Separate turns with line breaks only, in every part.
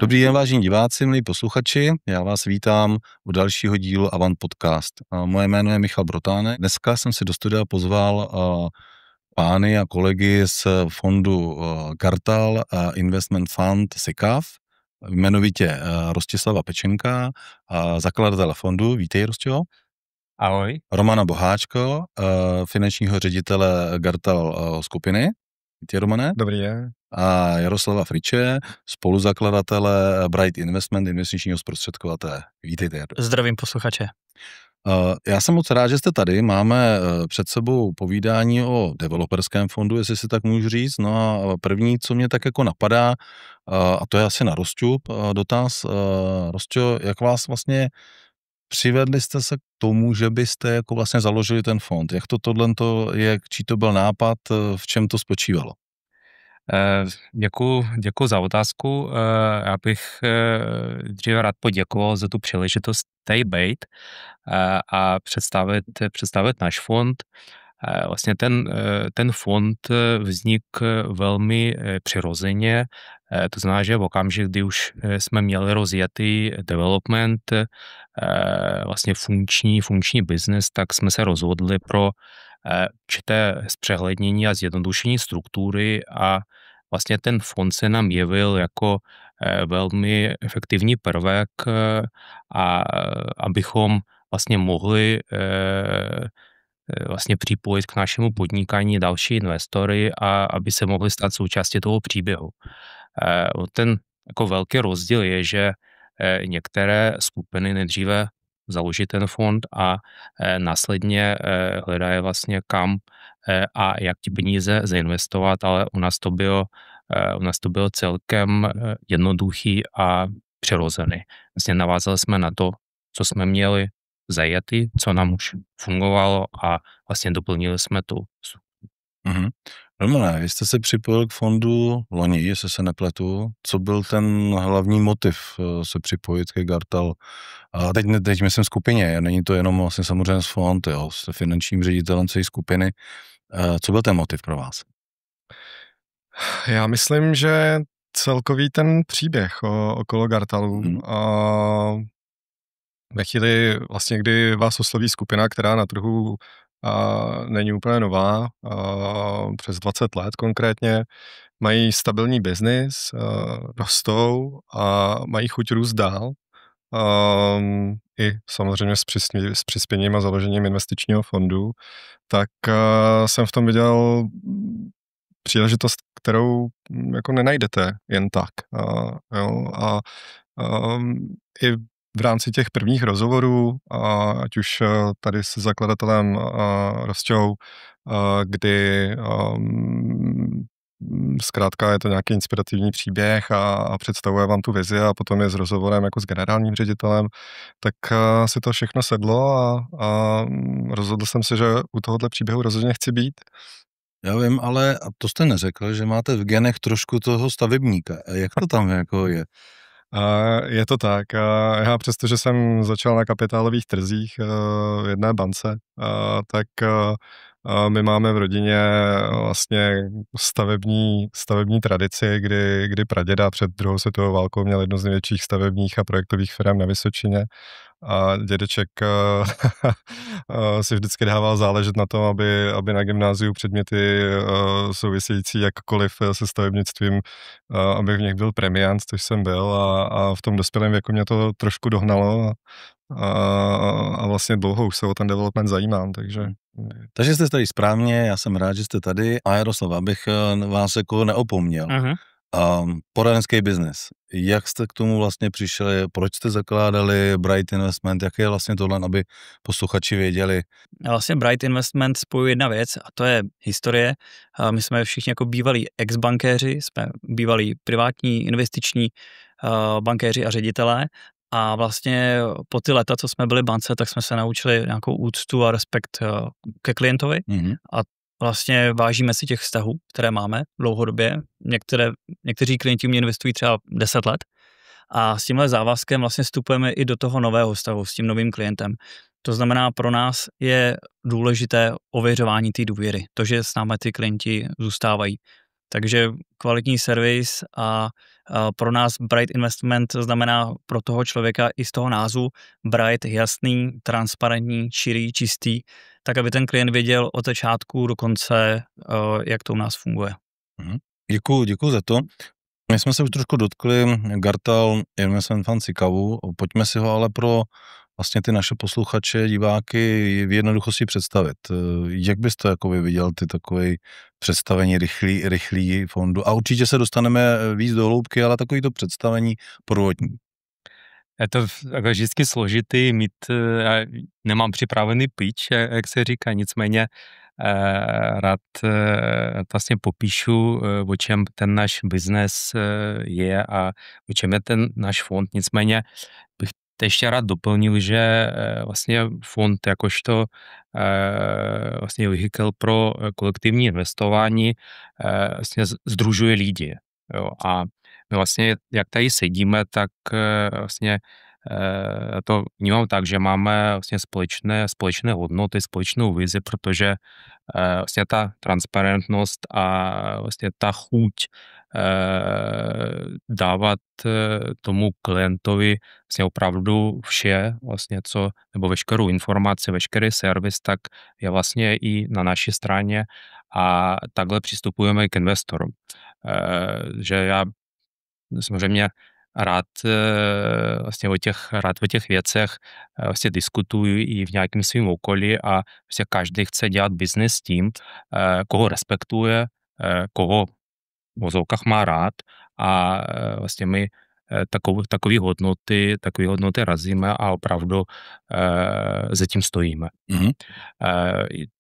Dobrý den, vážení diváci, milí posluchači, já vás vítám u dalšího dílu Avant Podcast. Moje jméno je Michal Brotánek. Dneska jsem si do studia pozval pány a kolegy z fondu Gartal Investment Fund SICAV, jmenovitě Rostislava Pečenka, zakladatele fondu. Vítej, Rostio.
Ahoj.
Romana Boháčko, finančního ředitele Gartal skupiny. Vítej, Romane.
Dobrý den.
A Jaroslava Friče, spoluzakladatele Bright Investment, investičního zprostředkovatele. Vítejte.
Zdravím posluchače.
Já jsem moc rád, že jste tady. Máme před sebou povídání o developerském fondu, jestli si tak můžu říct. No a první, co mě tak jako napadá, a to je asi na Rosťu dotaz. Rosťo, jak vás vlastně přivedli jste se k tomu, že byste jako vlastně založili ten fond? Jak to tohleto je, čí to byl nápad, v čem to spočívalo?
Děkuji za otázku. Já bych dříve rád poděkoval za tu příležitost tady být a představit náš fond. Vlastně ten fond vznikl velmi přirozeně, to znamená, že v okamžik, kdy už jsme měli rozjetý development, vlastně funkční biznes, tak jsme se rozhodli pro určité zpřehlednění a zjednodušení struktury a vlastně ten fond se nám jevil jako velmi efektivní prvek, a abychom vlastně mohli vlastně připojit k našemu podnikání další investory a aby se mohli stát součástí toho příběhu. Ten jako velký rozdíl je, že některé skupiny nejdříve založí ten fond a následně hledají vlastně kam a jak ty peníze zainvestovat, ale u nás to bylo celkem jednoduchý a přirozený. Vlastně navázali jsme na to, co jsme měli zajetý, co nám už fungovalo a vlastně doplnili jsme to.
Mhm. Romane, vy jste se připojil k fondu loni, jestli se nepletu. Co byl ten hlavní motiv se připojit ke Gartal? A teď myslím skupině, není to jenom vlastně samozřejmě z fond, jo, s finančním ředitelem celé skupiny. Co byl ten motiv pro vás?
Já myslím, že celkový ten příběh okolo Gartalu ve chvíli vlastně, kdy vás osloví skupina, která na trhu není úplně nová, přes 20 let konkrétně, mají stabilní biznis, rostou a mají chuť růst dál. I samozřejmě s přispěním a založením investičního fondu, tak jsem v tom viděl příležitost, kterou jako nenajdete jen tak. I v rámci těch prvních rozhovorů, ať už tady se zakladatelem Rosťou, kdy zkrátka je to nějaký inspirativní příběh a představuje vám tu vizi a potom je s rozhovorem jako s generálním ředitelem, tak si to všechno sedlo a rozhodl jsem se, že u tohohle příběhu rozhodně chci být.
Já vím, ale a to jste neřekl, že máte v genech trošku toho stavebníka. Jak to tam jako je?
Je to tak. Já přestože jsem začal na kapitálových trzích v jedné bance, tak my máme v rodině vlastně stavební tradici, kdy praděda před druhou světovou válkou měl jednu z největších stavebních a projektových firm na Vysočině. A dědeček si vždycky dával záležet na tom, aby na gymnáziu předměty související jakkoliv se stavebnictvím, aby v nich byl premiant, což jsem byl, a v tom dospělém věku mě to trošku dohnalo a vlastně dlouho už se o ten development zajímám, takže...
Takže jste tady správně, já jsem rád, že jste tady. A Jaroslav, abych vás jako neopomněl. Poradenský biznes. Jak jste k tomu vlastně přišli? Proč jste zakládali Bright Investment? Jak je vlastně tohle, aby posluchači věděli?
Vlastně Bright Investment spojuje jedna věc a to je historie. My jsme všichni jako bývalí ex-bankéři, jsme bývalí privátní investiční bankéři a ředitelé a vlastně po ty leta, co jsme byli bance, tak jsme se naučili nějakou úctu a respekt ke klientovi a vlastně vážíme si těch vztahů, které máme dlouhodobě. Někteří klienti mě investují třeba 10 let a s tímhle závazkem vlastně vstupujeme i do toho nového vztahu s tím novým klientem. To znamená, pro nás je důležité ověřování té důvěry, to, že s námi ty klienti zůstávají. Takže kvalitní servis a pro nás Bright Investment znamená pro toho člověka i z toho názvu Bright, jasný, transparentní, čirý, čistý, tak aby ten klient věděl od začátku do konce, jak to u nás funguje.
Děkuju za to. My jsme se už trošku dotkli Gartal Investment Fund Sikavu, pojďme si ho ale pro vlastně ty naše posluchače, diváky v jednoduchosti představit. Jak bys to jako viděl, ty takové představení rychlý fondu? A určitě se dostaneme víc do hloubky, ale takový to představení průvodní.
Je to jako vždycky složitý mít, já nemám připravený pitch, jak se říká, nicméně rád vlastně popíšu, o čem ten náš biznes je a o čem je ten náš fond. Nicméně bych ještě rád doplnil, že vlastně fond jakožto vlastně vehikel pro kolektivní investování vlastně sdružuje lidi. Jo, a my vlastně, jak tady sedíme, tak vlastně to vnímám tak, že máme vlastně společné hodnoty, společnou vizi, protože vlastně ta transparentnost a vlastně ta chuť dávat tomu klientovi vlastně opravdu vše, vlastně co, nebo veškerou informaci, veškerý servis, tak je vlastně i na naší straně a takhle přistupujeme k investorům. Že já samozřejmě rád o těch věcech vlastně diskutuju i v nějakém svým okolí a vlastně každý chce dělat biznis s tím, koho respektuje, koho v vozovkách má rád a vlastně my takové hodnoty razíme a opravdu za tím stojíme.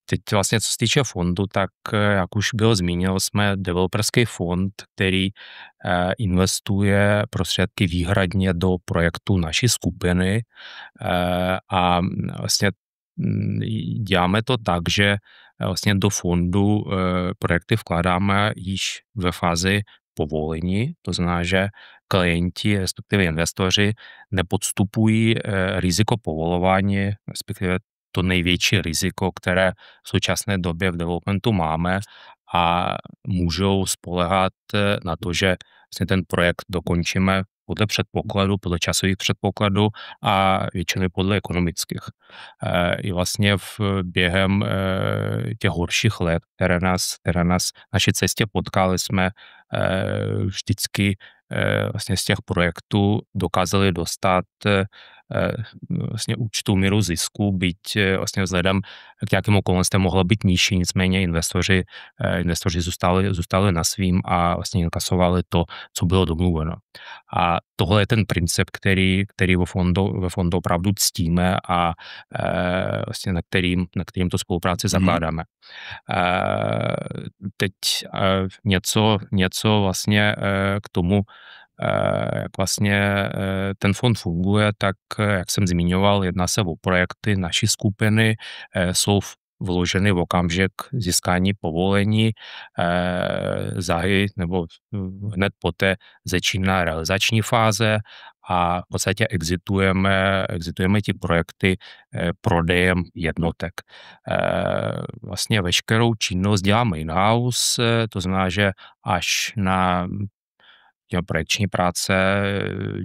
Teď vlastně, co se týče fondu, tak jak už bylo zmínil, jsme developerský fond, který investuje prostředky výhradně do projektu naší skupiny a vlastně děláme to tak, že vlastně do fondu projekty vkládáme již ve fázi povolení, to znamená, že klienti, respektive investoři, nepodstupují riziko povolování, respektive to největší riziko, které v současné době v developmentu máme a můžou spoléhat na to, že vlastně ten projekt dokončíme podle předpokladu, podle časových předpokladů a většinou podle ekonomických. I vlastně během těch horších let, které nás naší cestě potkaly, jsme vždycky vlastně z těch projektů dokázali dostat vlastně určitou míru zisku, byť vlastně vzhledem k nějakým okolnostem mohlo být nižší, nicméně investoři zůstali na svým a vlastně inkasovali to, co bylo domluveno. A tohle je ten princip, který ve fondu opravdu ctíme a vlastně na kterým to spolupráci zakládáme. Teď něco vlastně k tomu, jak vlastně ten fond funguje, tak jak jsem zmiňoval, jedná se o projekty naší skupiny, jsou vloženy v okamžik získání povolení, nebo hned poté začíná realizační fáze a v podstatě exitujeme ti projekty prodejem jednotek. Vlastně veškerou činnost děláme in-house, to znamená, že až na projekční práce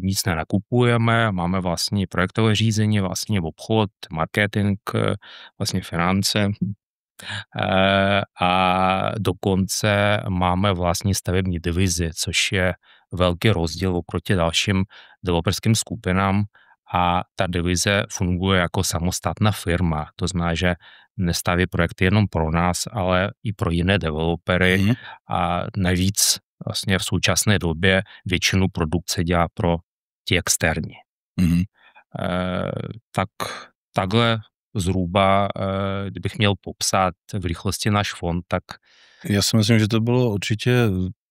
nic nenakupujeme, máme vlastní projektové řízení, vlastní obchod, marketing, vlastně finance a dokonce máme vlastní stavební divizi, což je velký rozdíl oproti dalším developerským skupinám a ta divize funguje jako samostatná firma. To znamená, že nestaví projekty jenom pro nás, ale i pro jiné developery a navíc vlastně v současné době většinu produkce dělá pro ti externí. Takhle zhruba, kdybych měl popsat v rychlosti náš fond, tak...
Já si myslím, že to bylo určitě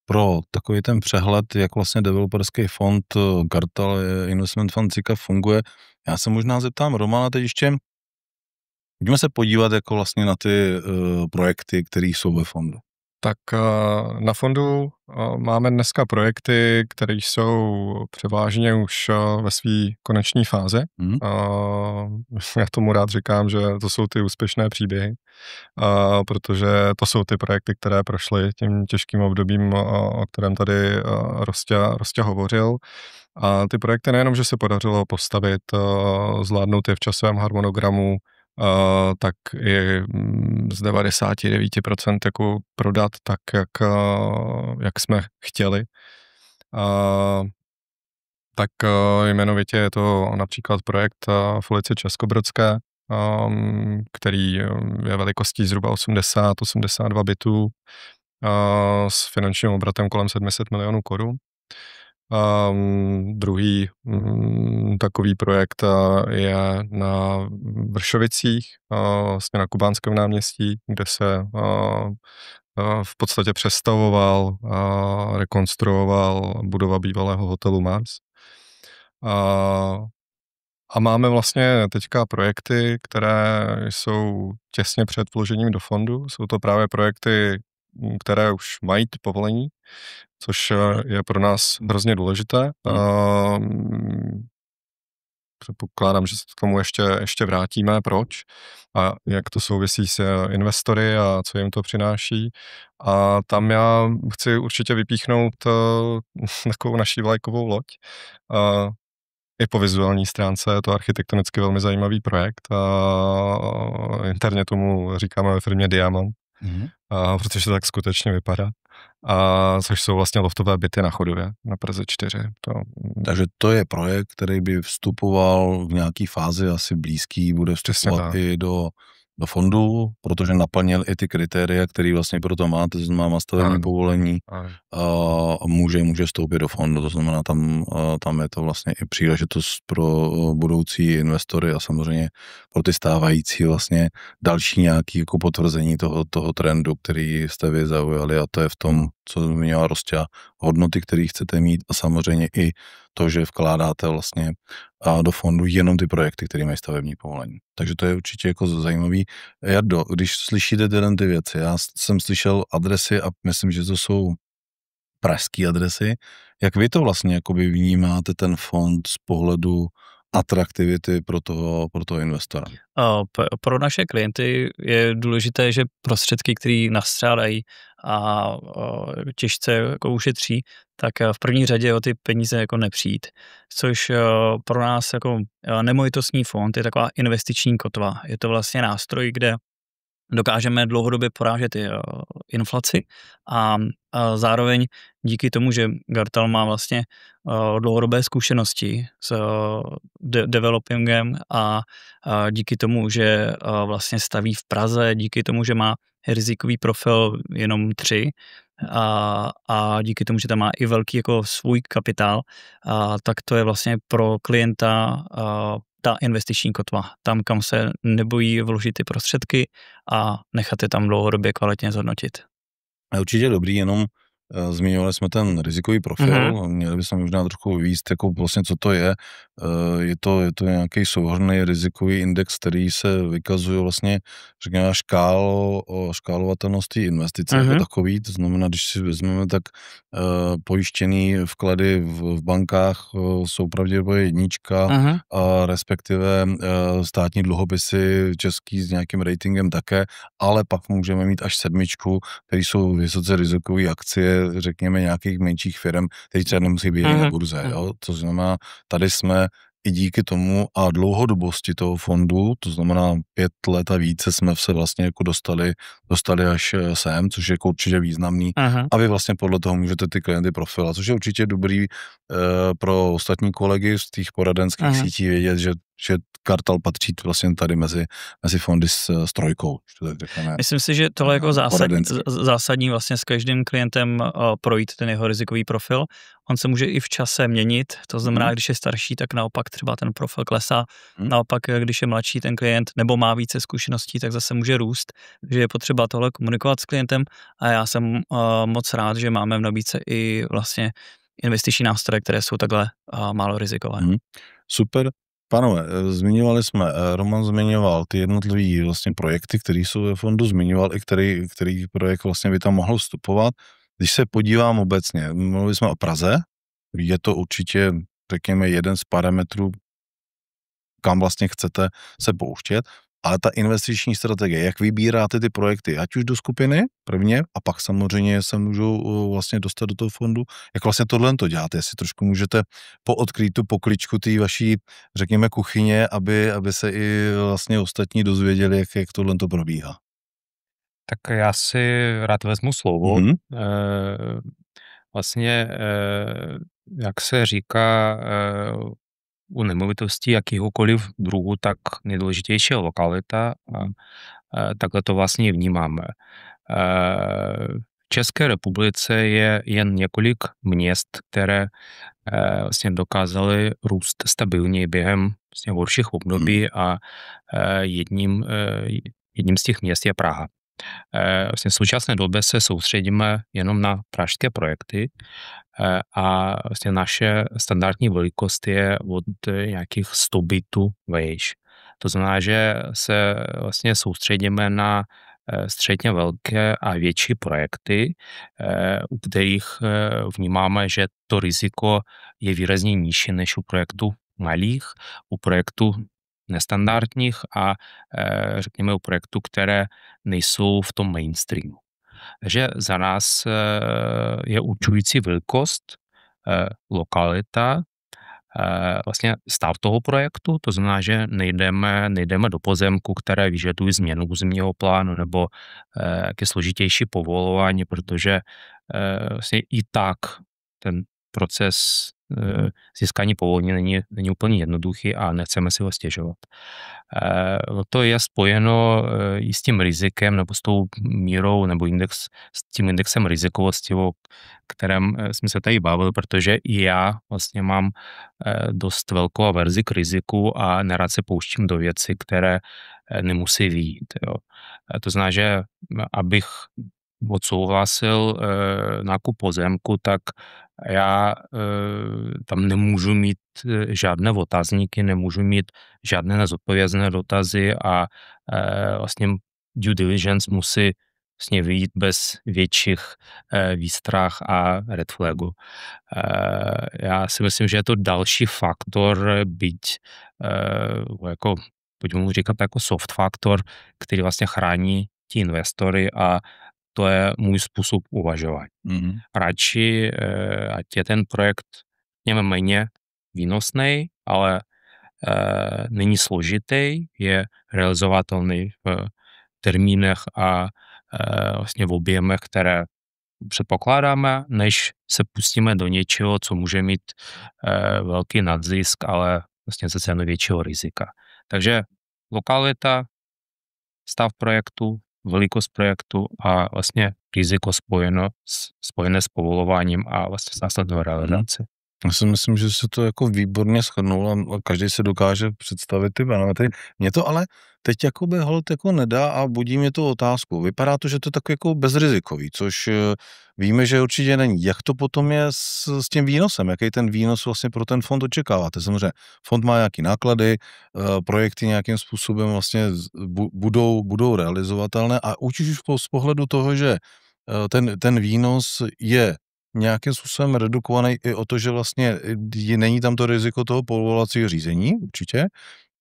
pro takový ten přehled, jak vlastně developerský fond Gartal Investment Fund Sika funguje. Já se možná zeptám Romana teď ještě, pojďme se podívat jako vlastně na ty projekty, které jsou ve fondu.
Tak na fondu máme dneska projekty, které jsou převážně už ve své koneční fázi. Já tomu rád říkám, že to jsou ty úspěšné příběhy, protože to jsou ty projekty, které prošly tím těžkým obdobím, o kterém tady Rosťa hovořil. A ty projekty nejenom, že se podařilo postavit, zvládnout je v časovém harmonogramu, tak i z 99% jako prodat tak, jak jsme chtěli. Tak jmenovitě je to například projekt v ulici Českobrodské, který je velikostí zhruba 80-82 bytů s finančním obratem kolem 700 milionů korun. Druhý takový projekt je na Vršovicích, vlastně na Kubánském náměstí, kde se v podstatě přestavoval, rekonstruoval budova bývalého hotelu Mars. A máme vlastně teďka projekty, které jsou těsně před vložením do fondu. Jsou to právě projekty, které už mají povolení, což je pro nás hrozně důležité. Předpokládám, že se k tomu ještě vrátíme, proč a jak to souvisí s investory a co jim to přináší. A tam já chci určitě vypíchnout takovou naší vlajkovou loď. I po vizuální stránce je to architektonicky velmi zajímavý projekt. Interně tomu říkáme ve firmě Diamant, protože to tak skutečně vypadá. Což jsou vlastně loftové byty na Chodově, na Praze 4.
Takže to je projekt, který by vstupoval v nějaký fázi asi blízký, bude vstupovat i do fondu, protože naplnil i ty kritéria, které vlastně pro to má, to znamená stavební povolení a může vstoupit do fondu, to znamená tam je to vlastně i příležitost pro budoucí investory a samozřejmě pro ty stávající vlastně další nějaký jako potvrzení toho trendu, který jste vy zaujali a to je v tom, co měla Rosťa, hodnoty, které chcete mít a samozřejmě i to, že vkládáte vlastně do fondu jenom ty projekty, které mají stavební povolení. Takže to je určitě jako zajímavý. Jardo, když slyšíte ty věci, já jsem slyšel adresy a myslím, že to jsou pražské adresy. Jak vy to vlastně jakoby vnímáte ten fond z pohledu atraktivity pro toho investora?
Pro naše klienty je důležité, že prostředky, které nastřádají a těžce jako ušetří, tak v první řadě o ty peníze jako nepřijít. Což pro nás jako nemovitostní fond je taková investiční kotva. Je to vlastně nástroj, kde dokážeme dlouhodobě porážet inflaci a zároveň díky tomu, že Gartal má vlastně dlouhodobé zkušenosti s developingem a díky tomu, že vlastně staví v Praze, díky tomu, že má rizikový profil jenom 3 a díky tomu, že tam má i velký jako svůj kapitál, tak to je vlastně pro klienta ta investiční kotva, tam, kam se nebojí vložit ty prostředky a nechat je tam dlouhodobě kvalitně zhodnotit.
A určitě dobrý, jenom zmiňovali jsme ten rizikový profil, měli bychom možná trošku víc, jako vlastně co to je. Je to nějaký souhrnný rizikový index, který se vykazuje vlastně, řekněme, škálovatelnosti investice jako takový, to znamená, když si vezmeme, tak pojištěný vklady v bankách jsou pravděpodobně 1 a respektive státní dluhopisy český s nějakým ratingem také, ale pak můžeme mít až 7, které jsou vysoce rizikové akcie, řekněme, nějakých menších firm, které třeba nemusí být na burze. Jo? To znamená, tady jsme i díky tomu a dlouhodobosti toho fondu, to znamená 5 let a více jsme se vlastně jako dostali až sem, což je jako určitě významný. A vy vlastně podle toho můžete ty klienty profilovat, což je určitě dobrý pro ostatní kolegy z těch poradenských sítí vědět, že Gartal patří vlastně tady mezi fondy s trojkou.
Myslím si, že tohle je jako zásadní vlastně s každým klientem projít ten jeho rizikový profil. On se může i v čase měnit, to znamená, když je starší, tak naopak třeba ten profil klesá. Naopak, když je mladší ten klient nebo má více zkušeností, tak zase může růst. Takže je potřeba tohle komunikovat s klientem a já jsem moc rád, že máme v nabídce i vlastně investiční nástroje, které jsou takhle málo rizikové.
Super. Pánové, zmiňovali jsme, Roman zmiňoval ty jednotlivé vlastně projekty, které jsou ve fondu, zmiňoval i který projekt vlastně by tam mohl vstupovat. Když se podívám obecně, mluvili jsme o Praze, je to určitě, řekněme, jeden z parametrů, kam vlastně chcete se pouštět, ale ta investiční strategie, jak vybíráte ty projekty, ať už do skupiny prvně a pak samozřejmě se můžou vlastně dostat do toho fondu, jak vlastně tohle to děláte, jestli trošku můžete poodkrýt tu pokličku té vaší, řekněme, kuchyně, aby se i vlastně ostatní dozvěděli, jak tohle to probíhá.
Tak já si rád vezmu slovo.
Mhm.
Vlastně, jak se říká, u nemovitostí jakýhokoliv druhu, tak nejdůležitější je lokalita a takhle to vlastně vnímáme. V České republice je jen několik měst, které vlastně dokázaly růst stabilně během vlastně horších období a jedním z těch měst je Praha. Vlastně v současné době se soustředíme jenom na pražské projekty a vlastně naše standardní velikost je od nějakých 100 bytů vejš. To znamená, že se vlastně soustředíme na středně velké a větší projekty, u kterých vnímáme, že to riziko je výrazně nižší než u projektů malých, u projektů nestandardních a řekněme u projektů, které nejsou v tom mainstreamu. Takže za nás je určující velikost, lokalita, vlastně stav toho projektu, to znamená, že nejdeme do pozemku, které vyžadují změnu územního plánu nebo jaké složitější povolování, protože vlastně i tak ten proces získání povolení není úplně jednoduchý a nechceme si ho stěžovat. To je spojeno i s tím rizikem nebo s tou mírou nebo s tím indexem rizikovosti, o kterém jsme se tady bavili, protože i já vlastně mám dost velkou averzi k riziku a nerad se pouštím do věcí, které nemusí vyjít. Jo. To znamená, že abych odsouhlasil nákup pozemku, tak já tam nemůžu mít žádné otazníky, nemůžu mít žádné nezodpovězené dotazy a vlastně due diligence musí vlastně vyjít bez větších výstrah a red flagu. Já si myslím, že je to další faktor, byť jako, pojďme mu říkat jako soft faktor, který vlastně chrání ti investory a to je můj způsob uvažování.
Mm-hmm.
Radši, ať je ten projekt méně výnosný, ale není složitý, je realizovatelný v termínech a vlastně v objemech, které předpokládáme, než se pustíme do něčeho, co může mít velký nadzisk, ale vlastně za cenu většího rizika. Takže lokalita, stav projektu, velikost projektu a vlastně riziko spojené s povolováním a vlastně s následnou realizací.
Já si myslím, že se to jako výborně shrnul a každý si dokáže představit ty parametry. Mě to ale teď jakoby holt jako nedá a budí mě to otázku. Vypadá to, že to je tak jako bezrizikový, což víme, že určitě není. Jak to potom je s tím výnosem? Jaký ten výnos vlastně pro ten fond očekáváte? Samozřejmě fond má nějaké náklady, projekty nějakým způsobem vlastně budou realizovatelné a už z pohledu toho, že ten výnos je nějakým způsobem redukovaný i o to, že vlastně není tam to riziko toho povolovacího řízení, určitě.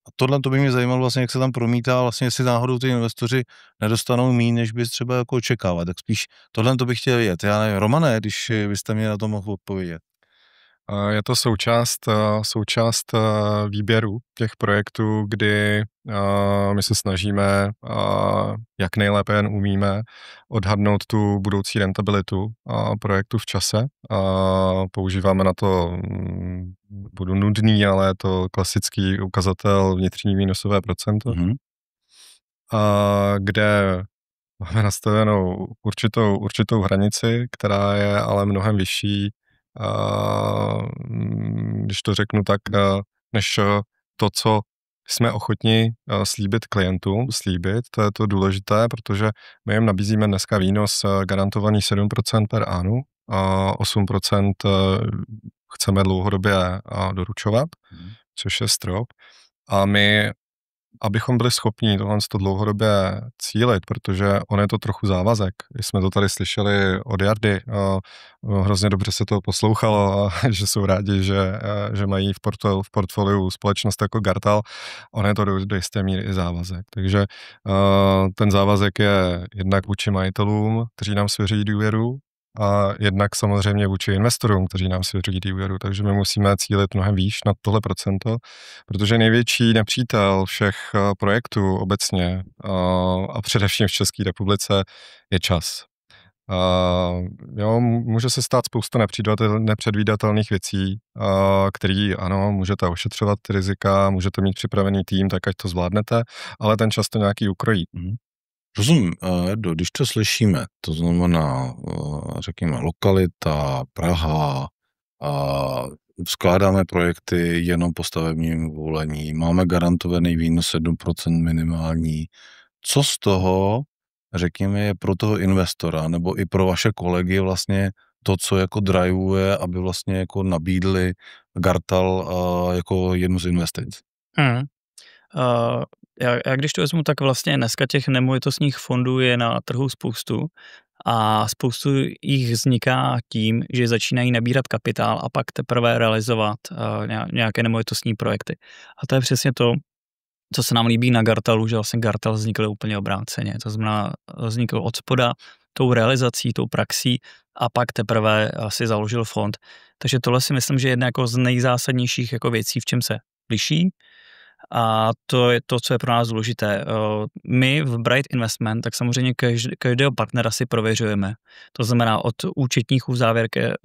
A tohle to by mě zajímalo vlastně, jak se tam promítá, vlastně jestli náhodou ty investoři nedostanou míň, než bys třeba jako očekávat. Tak spíš tohle to bych chtěl vědět. Já nevím, Romane, když byste mě na to mohl odpovědět.
Je to součást výběru těch projektů, kdy my se snažíme, jak nejlépe jen umíme, odhadnout tu budoucí rentabilitu projektu v čase. Používáme na to, budu nudný, ale je to klasický ukazatel vnitřní výnosové procento, kde máme nastavenou určitou hranici, která je ale mnohem vyšší, když to řeknu tak, než to, co jsme ochotni slíbit klientům, to je to důležité, protože my jim nabízíme dneska výnos garantovaný 7% per annum, a 8% chceme dlouhodobě doručovat, což je strop. A my, abychom byli schopni tohle dlouhodobě cílit, protože on je to trochu závazek. Když jsme to tady slyšeli od Jardy, hrozně dobře se to poslouchalo a že jsou rádi, že mají v portfoliu společnost jako Gartal. On je to do jisté míry i závazek. Takže ten závazek je jednak vůči majitelům, kteří nám svěří důvěru, a jednak samozřejmě vůči investorům, kteří nám svěří důvěru. Takže my musíme cílit mnohem výš na tohle procento, protože největší nepřítel všech projektů obecně a především v České republice je čas. Jo, může se stát spousta nepředvídatelných věcí, který, ano, můžete ošetřovat ty rizika, můžete mít připravený tým, tak ať to zvládnete, ale ten čas to nějaký ukrojí.
Rozumím, Edo, když to slyšíme, to znamená, řekněme, lokalita, Praha, skládáme projekty jenom po stavebním volení, máme garantovaný výnos 7% minimální. Co z toho, řekněme, je pro toho investora nebo i pro vaše kolegy vlastně to, co jako driveuje, aby vlastně jako nabídli Gartal jako jednu z investic?
Já když to vezmu, tak vlastně dneska těch nemovitostních fondů je na trhu spoustu a spoustu jich vzniká tím, že začínají nabírat kapitál a pak teprve realizovat nějaké nemovitostní projekty. A to je přesně to, co se nám líbí na Gartalu, že vlastně Gartal vznikl úplně obráceně. To znamená, vznikl od spoda tou realizací, tou praxí a pak teprve si založil fond. Takže tohle si myslím, že je jedna jako z nejzásadnějších jako věcí, v čem se liší. A to je to, co je pro nás důležité. My v Bright Investment, tak samozřejmě každého partnera si prověřujeme. To znamená, od účetních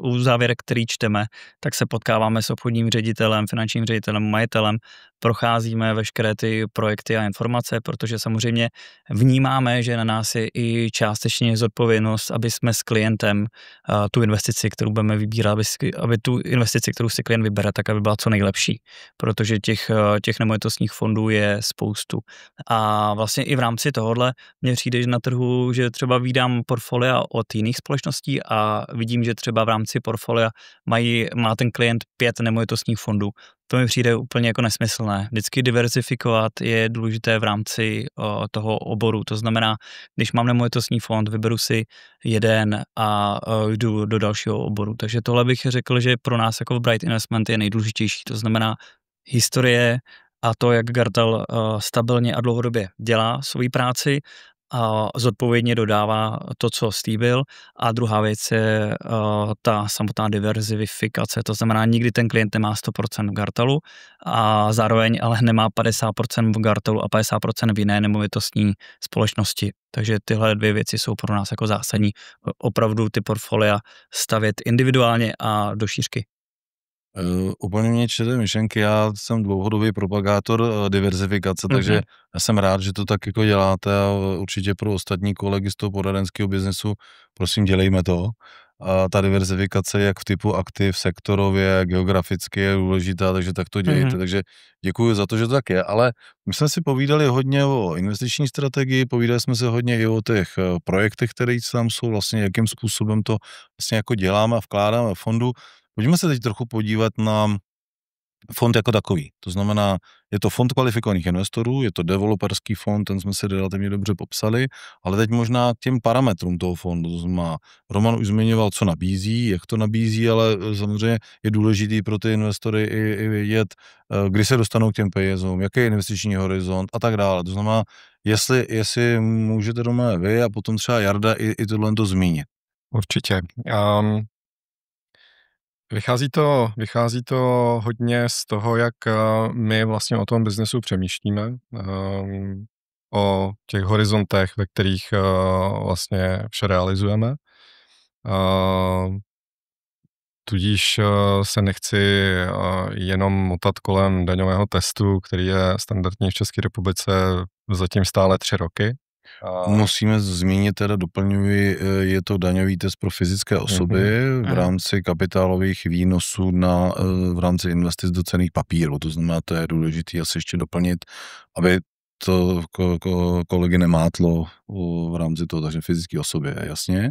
uzávěrek, který čteme, tak se potkáváme s obchodním ředitelem, finančním ředitelem, majitelem, procházíme veškeré ty projekty a informace, protože samozřejmě vnímáme, že na nás je i částečně zodpovědnost, aby jsme s klientem tu investici, kterou budeme vybírat, aby tu investici, kterou si klient vybere, tak aby byla co nejlepší, protože těch nemovitostních fondů je spoustu. A vlastně i v rámci tohohle mně přijde, že na trhu, že třeba vídám portfolia od jiných společností a vidím, že třeba v rámci portfolia má ten klient 5 nemovitostních fondů. To mi přijde úplně jako nesmyslné. Vždycky diverzifikovat je důležité v rámci toho oboru. To znamená, když mám nemovitostní fond, vyberu si jeden a jdu do dalšího oboru. Takže tohle bych řekl, že pro nás jako v Bright Investment je nejdůležitější. To znamená historie a to, jak Gartal stabilně a dlouhodobě dělá svoji práci a zodpovědně dodává to, co slíbil. A druhá věc je ta samotná diverzifikace. To znamená, nikdy ten klient nemá 100% v Gartalu a zároveň ale nemá 50% v Gartalu a 50% v jiné nemovitostní společnosti. Takže tyhle dvě věci jsou pro nás jako zásadní. Opravdu ty portfolia stavět individuálně a do šířky.
Úplně mě čte myšlenky, já jsem dlouhodobý propagátor diverzifikace, takže já jsem rád, že to tak jako děláte a určitě pro ostatní kolegy z toho poradenského biznesu, prosím, dělejme to. A ta diverzifikace jak v typu aktiv, sektorově, geograficky je důležitá, takže tak to dějte. Takže děkuji za to, že to tak je, ale my jsme si povídali hodně o investiční strategii, povídali jsme si hodně i o těch projektech, které tam jsou, vlastně jakým způsobem to vlastně jako děláme a vkládáme v fondu. Pojďme se teď trochu podívat na fond jako takový. To znamená, je to fond kvalifikovaných investorů, je to developerský fond, ten jsme si relativně dobře popsali, ale teď možná k těm parametrům toho fondu. To znamená, Roman už zmiňoval, co nabízí, jak to nabízí, ale samozřejmě je důležitý pro ty investory i vědět, kdy se dostanou k těm penězům, jaký je investiční horizont a tak dále. To znamená, jestli můžete doma vy a potom třeba Jarda i tohle to zmínit.
Určitě. Vychází to hodně z toho, jak my vlastně o tom biznesu přemýšlíme, o těch horizontech, ve kterých vlastně vše realizujeme. Tudíž se nechci jenom motat kolem daňového testu, který je standardní v České republice zatím stále 3 roky.
Musíme zmínit, teda doplňuji, je to daňový test pro fyzické osoby v rámci kapitálových výnosů v rámci investic do cenných papírů. To znamená, to je důležité asi ještě doplnit, aby to kolegy nemátlo v rámci toho, takže fyzické osoby, jasně.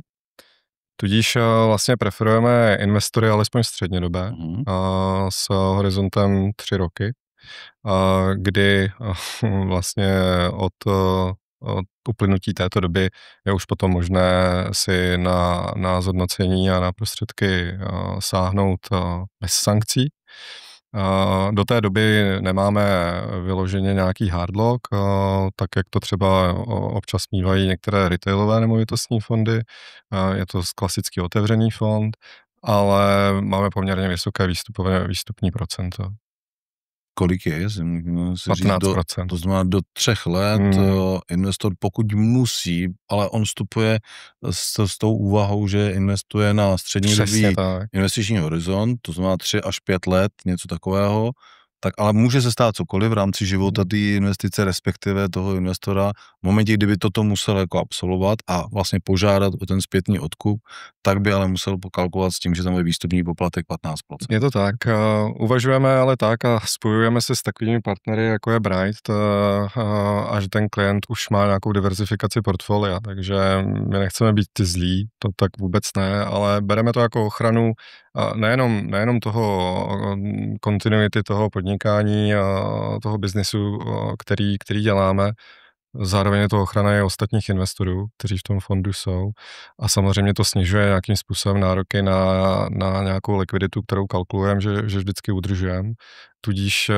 Tudíž vlastně preferujeme investory alespoň střednědobé s horizontem 3 roky. kdy vlastně od uplynutí této doby je už potom možné si na zhodnocení a na prostředky sáhnout bez sankcí. Do té doby nemáme vyloženě nějaký hardlock, tak jak to třeba občas mívají některé retailové nemovitostní fondy. Je to klasicky otevřený fond, ale máme poměrně vysoké výstupní procento.
Kolik je? Můžeme si říct
15%.
To znamená do 3 let investor, pokud musí, ale on vstupuje s tou úvahou, že investuje na střednědobý investiční horizont, to znamená 3 až 5 let, něco takového, tak ale může se stát cokoliv v rámci života té investice, respektive toho investora. V momentě, kdyby toto musel jako absolvovat a vlastně požádat o ten zpětný odkup, tak by ale musel pokalkulovat s tím, že tam je výstupní poplatek 15%.
Je to tak. Uvažujeme ale tak a spojujeme se s takovými partnery, jako je Bright, a že ten klient už má nějakou diverzifikaci portfolia, takže my nechceme být ty zlí, to tak vůbec ne, ale bereme to jako ochranu nejenom toho kontinuity toho podnikání a toho biznisu, který děláme, zároveň je to ochrana i ostatních investorů, kteří v tom fondu jsou, a samozřejmě to snižuje nějakým způsobem nároky na nějakou likviditu, kterou kalkulujeme, že vždycky udržujeme. Tudíž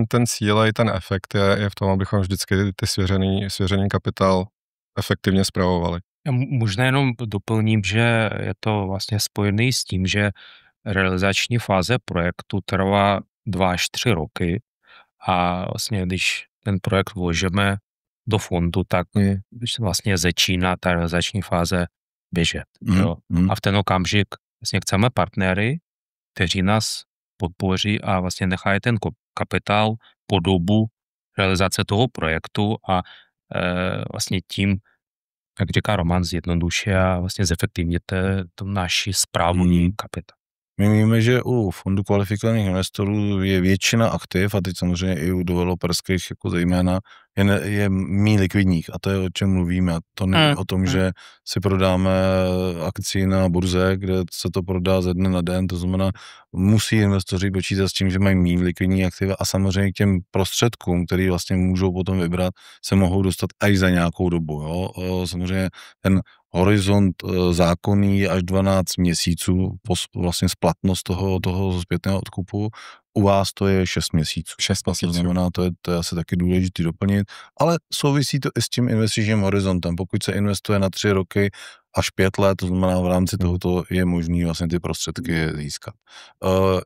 ten cíl i ten efekt je v tom, abychom vždycky ty svěřený kapitál efektivně spravovali.
Já možná jenom doplním, že je to vlastně spojený s tím, že realizační fáze projektu trvá 2 až 3 roky a vlastně když ten projekt vložíme do fondu, tak vlastně začíná ta realizační fáze běžet. A v ten okamžik vlastně chceme partnery, kteří nás podpoří a vlastně nechají ten kapitál po dobu realizace toho projektu a vlastně tím, jak říká Roman, zjednoduší a vlastně zefektivníte tu naši správní kapitál.
My víme, že u fondu kvalifikovaných investorů je většina aktiv, a teď samozřejmě i u developerských jako zejména, je méně likvidních, a to je, o čem mluvíme. To není o tom, že si prodáme akci na burze, kde se to prodá ze dne na den, to znamená, musí investoři počítat s tím, že mají méně likvidní aktiva a samozřejmě k těm prostředkům, který vlastně můžou potom vybrat, se mohou dostat až za nějakou dobu. Jo? Samozřejmě ten horizont zákonný až 12 měsíců vlastně splatnost toho zpětného odkupu. U vás to je 6 měsíců.
6 měsíců.
To znamená, to je asi taky důležité doplnit, ale souvisí to i s tím investičním horizontem. Pokud se investuje na 3 roky až 5 let, to znamená v rámci tohoto je možný vlastně ty prostředky získat.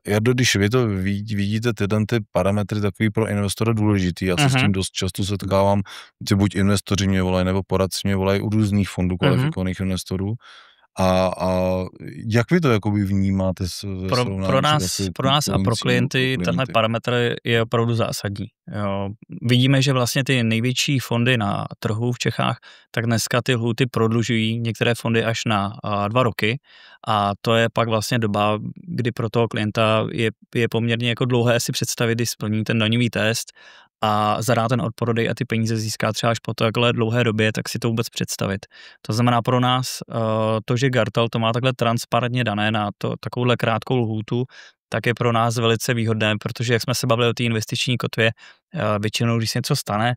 Jardo, když vy to vidíte ty parametry takový pro investora důležitý, já se s tím dost často setkávám, že buď investoři mě volají, nebo poradci mě volají u různých fondů kvalifikovaných investorů. A jak vy to jakoby vnímáte?
Pro nás a pro klienty tenhle parametr je opravdu zásadní. Jo. Vidíme, že vlastně ty největší fondy na trhu v Čechách, tak dneska ty lhůty prodlužují některé fondy až na 2 roky a to je pak vlastně doba, kdy pro toho klienta je poměrně jako dlouhé si představit, kdy splní ten daňový test a zadá ten odprodej a ty peníze získá třeba až po takhle dlouhé době, tak si to vůbec představit. To znamená pro nás to, že Gartel to má takhle transparentně dané na takovouhle krátkou lhůtu, tak je pro nás velice výhodné, protože jak jsme se bavili o té investiční kotvě, většinou, když se něco stane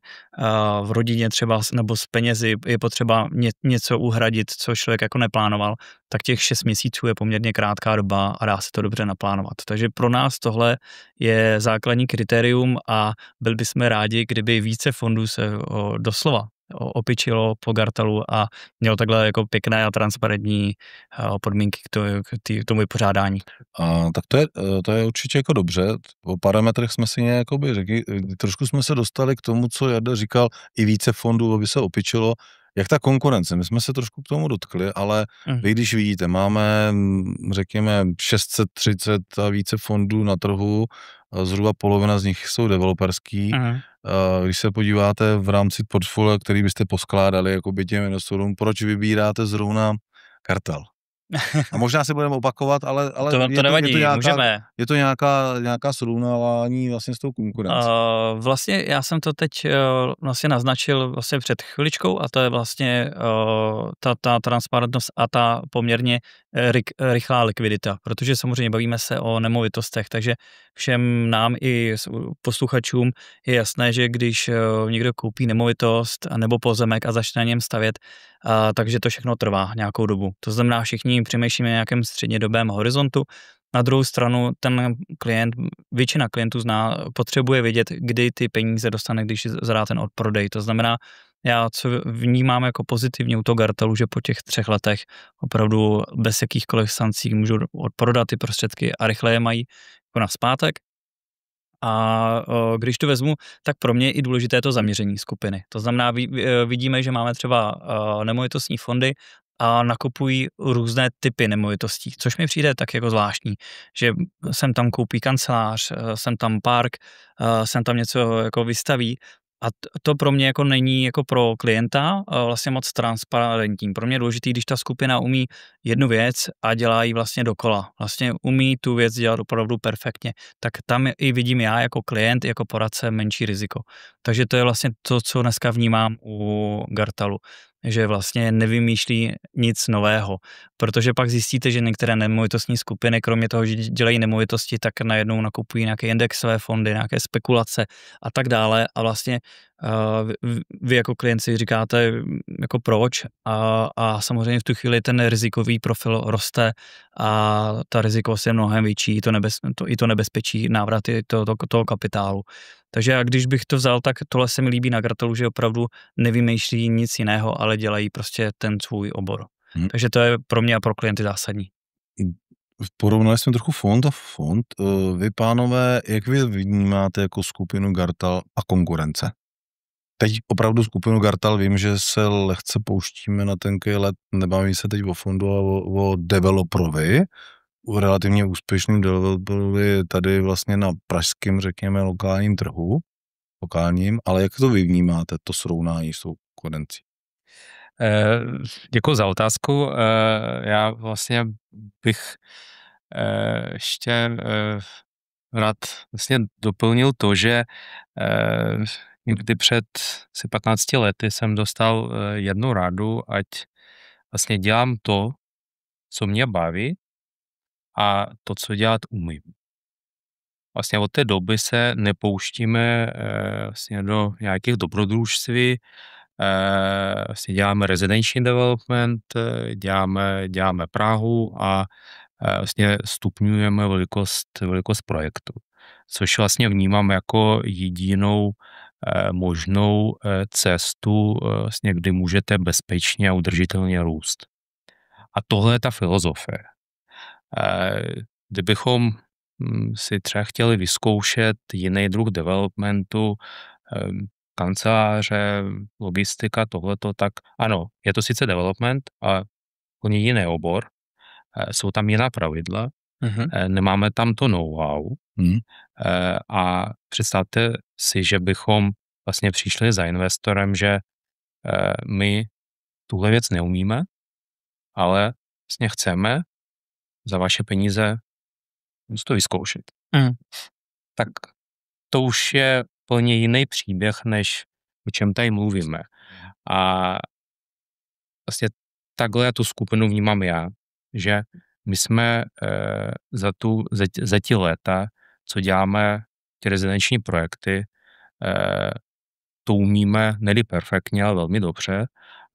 v rodině třeba nebo s penězi je potřeba něco uhradit, co člověk jako neplánoval, tak těch 6 měsíců je poměrně krátká doba a dá se to dobře naplánovat. Takže pro nás tohle je základní kritérium a byli bychom rádi, kdyby více fondů se doslova opičilo po Gartelu a mělo takhle jako pěkné a transparentní podmínky k tomu vypořádání.
Tak to je určitě jako dobře. O parametrech jsme si nějak řekli, trošku jsme se dostali k tomu, co Jarda říkal, i více fondů, aby se opičilo. Jak ta konkurence? My jsme se trošku k tomu dotkli, ale vy když vidíte, máme, řekněme, 630 a více fondů na trhu, zhruba polovina z nich jsou developerský. Když se podíváte v rámci portfolia, který byste poskládali jako by těm investorům, proč vybíráte zrovna Gartel? A možná se budeme opakovat, ale
to nevadí, můžeme.
Je to nějaká srovnávání vlastně s tou konkurencí.
Vlastně já jsem to teď vlastně naznačil vlastně před chviličkou a to je vlastně ta transparentnost a ta poměrně rychlá likvidita, protože samozřejmě bavíme se o nemovitostech, takže všem nám i posluchačům je jasné, že když někdo koupí nemovitost nebo pozemek a začne na něm stavět, takže to všechno trvá nějakou dobu. To znamená, všichni přemýšlíme o nějakém střednědobém horizontu. Na druhou stranu ten klient, většina klientů potřebuje vědět, kdy ty peníze dostane, když zadá ten odprodej. To znamená, já co vnímám jako pozitivně u toho Gartelu, že po těch 3 letech opravdu bez jakýchkoliv sankcí můžu odprodat ty prostředky a rychle je mají jako nazpátek. A když to vezmu, tak pro mě je i důležité to zaměření skupiny. To znamená, vidíme, že máme třeba nemovitostní fondy a nakupují různé typy nemovitostí, což mi přijde tak jako zvláštní, že sem tam koupí kancelář, sem tam park, sem tam něco jako vystaví. A to pro mě jako není jako pro klienta vlastně moc transparentní. Pro mě je důležitý, když ta skupina umí jednu věc a dělá ji vlastně dokola. Vlastně umí tu věc dělat opravdu perfektně. Tak tam i vidím já jako klient, jako poradce menší riziko. Takže to je vlastně to, co dneska vnímám u Gartelu, že vlastně nevymýšlí nic nového, protože pak zjistíte, že některé nemovitostní skupiny, kromě toho, že dělají nemovitosti, tak najednou nakupují nějaké indexové fondy, nějaké spekulace a tak dále a vlastně vy jako klient si říkáte jako proč a samozřejmě v tu chvíli ten rizikový profil roste a ta rizikovost je mnohem větší, i to nebezpečí návraty toho kapitálu. Takže a když bych to vzal, tak tohle se mi líbí na Gartelu, že opravdu nevymýšlí nic jiného, ale dělají prostě ten svůj obor. Takže to je pro mě a pro klienty zásadní.
Porovnali jsme trochu fond a fond. Vy, pánové, jak vy vnímáte jako skupinu Gartel a konkurence? Teď opravdu skupinu Gartel vím, že se lehce pouštíme na tenký let, nebavíme se teď o fondu, ale o developerovi, o relativně úspěšným developerovi tady vlastně na pražském, řekněme, lokálním trhu, ale jak to vy vnímáte, to srovnání s tou konkurencí?
Děkuji za otázku. Já vlastně bych ještě rád vlastně doplnil to, že někdy před 15 lety jsem dostal jednu radu, ať vlastně dělám to, co mě baví a to, co dělat umím. Vlastně od té doby se nepouštíme vlastně do nějakých dobrodružství, vlastně děláme residential development, děláme Prahu a vlastně stupňujeme velikost projektu, což vlastně vnímám jako jedinou možnou cestu, vlastně, kdy můžete bezpečně a udržitelně růst. A tohle je ta filozofie. Kdybychom si třeba chtěli vyzkoušet jiný druh developmentu, kanceláře, logistika, tohleto, tak ano, je to sice development, ale úplně jiný obor, jsou tam jiná pravidla, nemáme tam to know-how a představte si, že bychom vlastně přišli za investorem, že my tuhle věc neumíme, ale vlastně chceme za vaše peníze to vyzkoušet. Tak to už je plně jiný příběh, než o čem tady mluvíme. A vlastně takhle tu skupinu vnímám já, že my jsme za ti léta, co děláme ty rezidenční projekty, to umíme neli perfektně, ale velmi dobře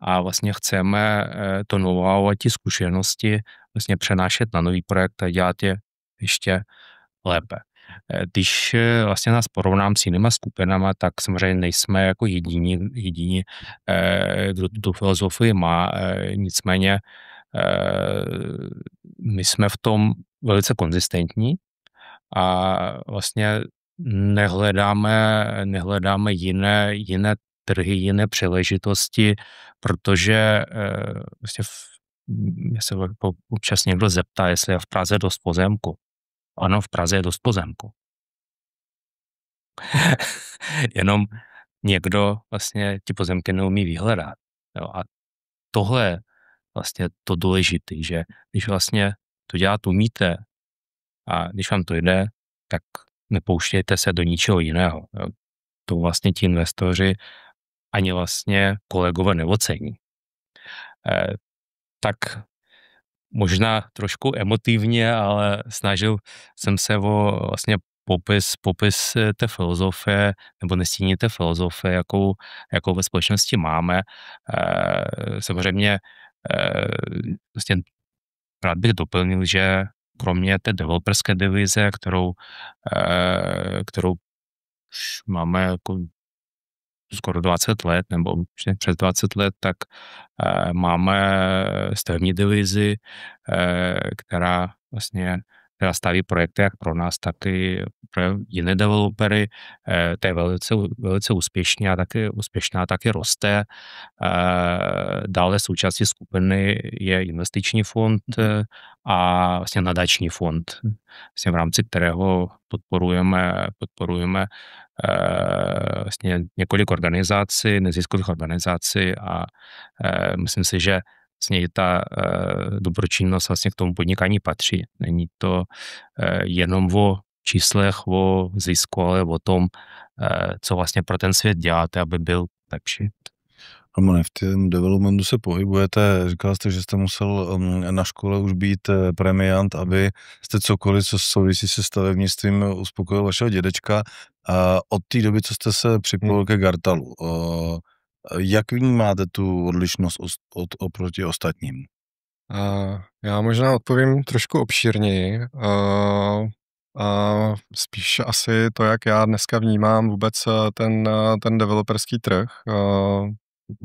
a vlastně chceme to know-how a ti zkušenosti vlastně přenášet na nový projekt a dělat je ještě lépe. Když vlastně nás porovnám s jinýma skupinama, tak samozřejmě nejsme jako jediní kdo tu filozofii má, nicméně my jsme v tom velice konzistentní a vlastně nehledáme jiné trhy, jiné příležitosti, protože vlastně mě se občas někdo zeptá, jestli je v Praze dost pozemku. Ano, v Praze je dost pozemku. Jenom někdo vlastně ti pozemky neumí vyhledat. Jo? A tohle je vlastně to důležité, že když vlastně to dělat umíte a když vám to jde, tak nepouštějte se do ničeho jiného. Jo? To vlastně ti investoři ani vlastně kolegové neocení. Tak možná trošku emotivně, ale snažil jsem se o vlastně popis té filozofie, nebo nestínit té filozofie, jakou ve společnosti máme. Samozřejmě vlastně rád bych doplnil, že kromě té developerské divize, kterou už máme jako skoro 20 let, nebo přes 20 let, tak máme stavební divizi, která staví projekty jak pro nás, tak i pro jiné developery. To je velice úspěšná, taky roste. Dále součástí skupiny je investiční fond a vlastně nadační fond, vlastně v rámci kterého podporujeme vlastně několik organizací, neziskových organizací a myslím si, že vlastně i ta dobročinnost vlastně k tomu podnikání patří. Není to jenom o číslech, o zisku, ale o tom, co vlastně pro ten svět děláte, aby byl lepší.
Romane, v tom developmentu se pohybujete, říkal jste, že jste musel na škole už být premiant, aby jste cokoliv, co souvisí se stavebnictvím, uspokojil vašeho dědečka. A od té doby, co jste se připojil ke Gartalu, jak vnímáte tu odlišnost oproti ostatním?
Já možná odpovím trošku obšírněji. Spíš asi to, jak já dneska vnímám vůbec ten developerský trh,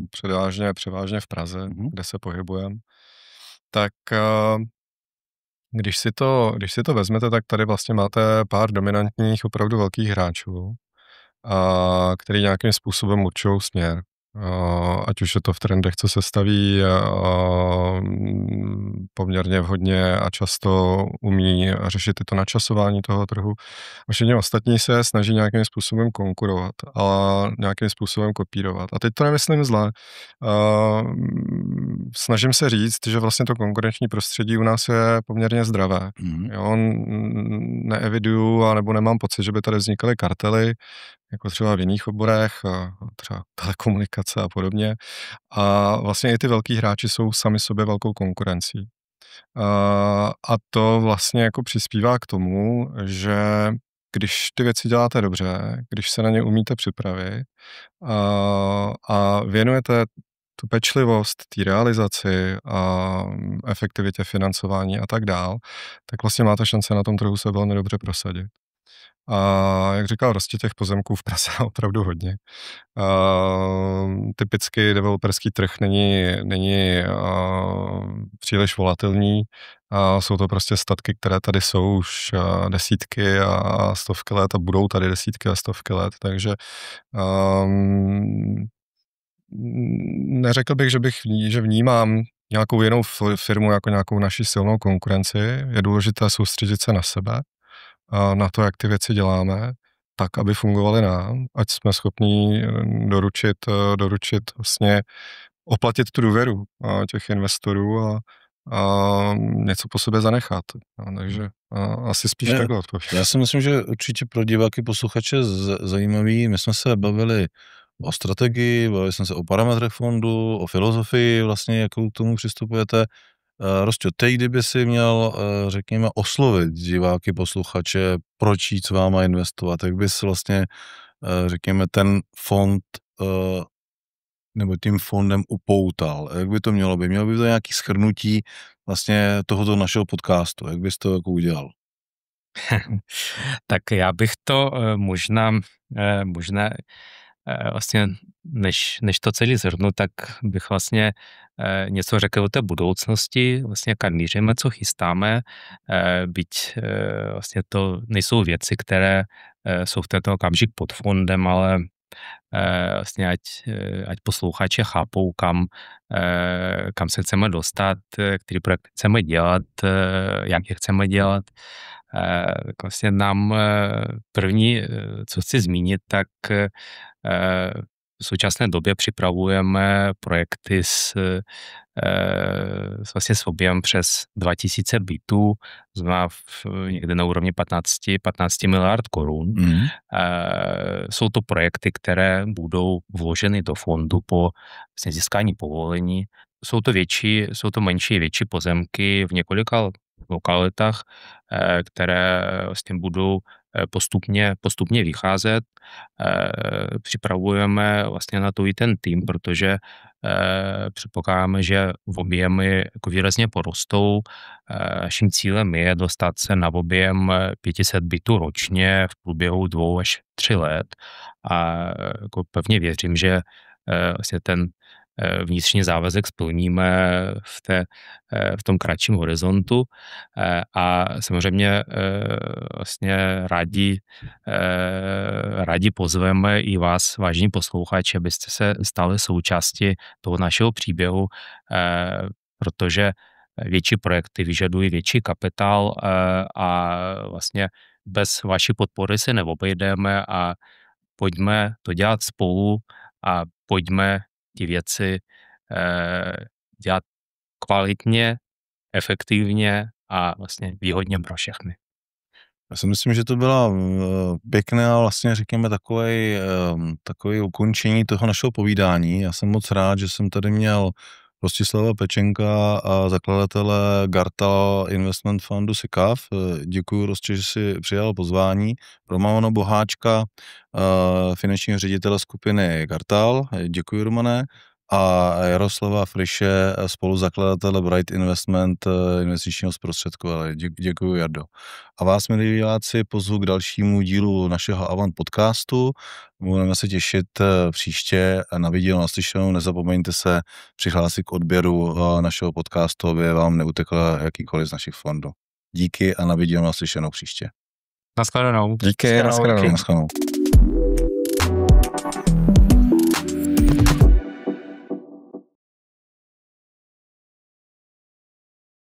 převážně v Praze, kde se pohybujeme. Tak když si to vezmete, tak tady vlastně máte pár dominantních, opravdu velkých hráčů, který nějakým způsobem určují směr. Ať už je to v trendech, co se staví poměrně vhodně a často umí řešit i to načasování toho trhu. A všichni ostatní se snaží nějakým způsobem konkurovat a nějakým způsobem kopírovat. A teď to nemyslím zle. Snažím se říct, že vlastně to konkurenční prostředí u nás je poměrně zdravé. Jo, neeviduju, nebo nemám pocit, že by tady vznikaly kartely, jako třeba v jiných oborech, třeba telekomunikace a podobně. A vlastně i ty velký hráči jsou sami sobě velkou konkurencí. A to vlastně jako přispívá k tomu, že když ty věci děláte dobře, když se na ně umíte připravit a věnujete tu pečlivost, té realizaci a efektivitě financování a tak dál, tak vlastně máte šance na tom trhu se velmi dobře prosadit. A jak říkal Rosti, těch pozemků v Praze opravdu hodně. Typicky developerský trh není příliš volatilní. Jsou to prostě statky, které tady jsou už desítky a stovky let a budou tady desítky a stovky let, takže neřekl bych, že vnímám nějakou jinou firmu jako nějakou naši silnou konkurenci. Je důležité soustředit se na sebe, na to, jak ty věci děláme, tak, aby fungovaly nám, ať jsme schopni doručit vlastně oplatit tu důvěru těch investorů a něco po sobě zanechat. Takže asi spíš takhle odpovím.
Já si myslím, že určitě pro diváky, posluchače zajímavý. My jsme se bavili o strategii, bavili jsme se o parametrech fondu, o filozofii, vlastně, jakou k tomu přistupujete. Rostě, teď kdyby si měl, řekněme, oslovit diváky, posluchače, proč jít s váma investovat, jak bys vlastně, řekněme, ten fond nebo tím fondem upoutal. Jak by to mělo být? Mělo by to nějaký shrnutí vlastně tohoto našeho podcastu. Jak bys to jako udělal?
Tak já bych to možná vlastně, než to celý zhrnu, tak bych vlastně něco řekl o té budoucnosti, vlastně kam míříme, co chystáme, byť vlastně to nejsou věci, které jsou v tento okamžik pod fondem, ale vlastně ať posluchači chápou, kam se chceme dostat, který projekt chceme dělat, jak je chceme dělat. Tak vlastně nám první, co chci zmínit, tak v současné době připravujeme projekty vlastně s objemem přes 2000 bytů, znamená někde na úrovni 15 miliard korun. Jsou to projekty, které budou vloženy do fondu po vlastně získání povolení. jsou to menší, větší pozemky v několika lokalitách, které vlastně budou postupně vycházet. Připravujeme vlastně na to i ten tým, protože předpokládáme, že v objemy jako výrazně porostou. Naším cílem je dostat se na objem 500 bytů ročně v průběhu 2 až 3 let a jako pevně věřím, že vlastně ten vnitřní závazek splníme v tom kratším horizontu a samozřejmě vlastně rádi pozveme i vás, vážení posluchači, abyste se stali součástí toho našeho příběhu, protože větší projekty vyžadují větší kapitál a vlastně bez vaší podpory se neobejdeme a pojďme to dělat spolu a pojďme ty věci dělat kvalitně, efektivně a vlastně výhodně pro všechny.
Já si myslím, že to byla pěkné a vlastně řekněme takový ukončení toho našeho povídání. Já jsem moc rád, že jsem tady měl Rostislava Pečenka a zakladatele Gartal Investment Fundu SICAV. Děkuji, Rosti, že jsi přijal pozvání. Romana Boháčka, finančního ředitele skupiny Gartal. Děkuji, Romane. A Jaroslava Friše, spoluzakladatele Bright Investment, investičního zprostředkovatele. Děkuji, Jardo. A vás, milí diváci, pozvu k dalšímu dílu našeho Avant podcastu. Budeme se těšit příště na viděnou, naslyšenou. Nezapomeňte se přihlásit k odběru našeho podcastu, aby vám neutekl jakýkoliv z našich fondů. Díky a na viděnou, naslyšenou příště.
Naschledanou.
Díky, naschledanou.
Naschledanou.